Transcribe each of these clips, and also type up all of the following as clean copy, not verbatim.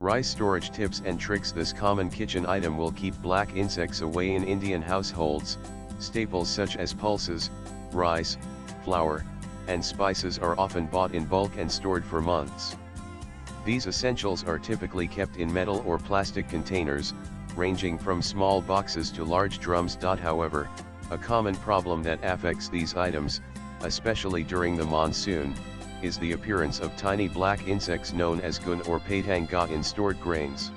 Rice storage tips and tricks. This common kitchen item will keep black insects away in Indian households. Staples such as pulses, rice, flour, and spices are often bought in bulk and stored for months. These essentials are typically kept in metal or plastic containers, ranging from small boxes to large drums. However, a common problem that affects these items, especially during the monsoon, is the appearance of tiny black insects known as gun or patanga in stored grains.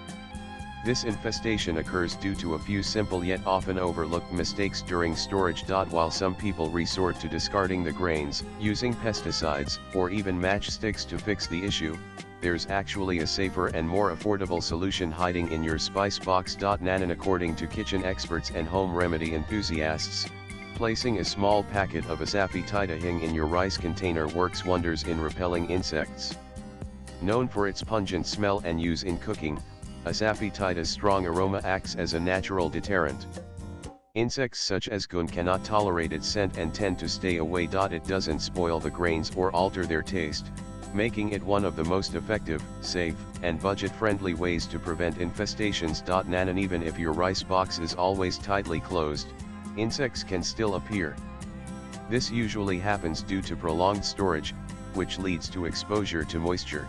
This infestation occurs due to a few simple yet often overlooked mistakes during storage. While some people resort to discarding the grains, using pesticides, or even matchsticks to fix the issue, there's actually a safer and more affordable solution hiding in your spice box. Nanan. According to kitchen experts and home remedy enthusiasts, placing a small packet of Asafoetida hing in your rice container works wonders in repelling insects. Known for its pungent smell and use in cooking, Asafoetida's strong aroma acts as a natural deterrent. Insects such as gun cannot tolerate its scent and tend to stay away. It doesn't spoil the grains or alter their taste, making it one of the most effective, safe, and budget-friendly ways to prevent infestations. Nanan. Even if your rice box is always tightly closed, insects can still appear. This usually happens due to prolonged storage, which leads to exposure to moisture.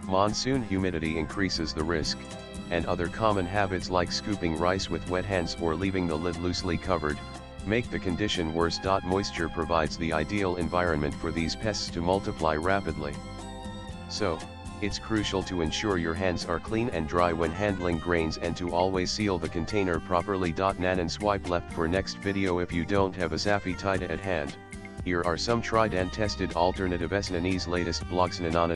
Monsoon humidity increases the risk, and other common habits like scooping rice with wet hands or leaving the lid loosely covered, make the condition worse. Moisture provides the ideal environment for these pests to multiply rapidly. So, it's crucial to ensure your hands are clean and dry when handling grains and to always seal the container properly. Nanan. Swipe left for next video. If you don't have Asafoetida at hand, here are some tried and tested alternatives. Nanan's latest blogs. Nanana.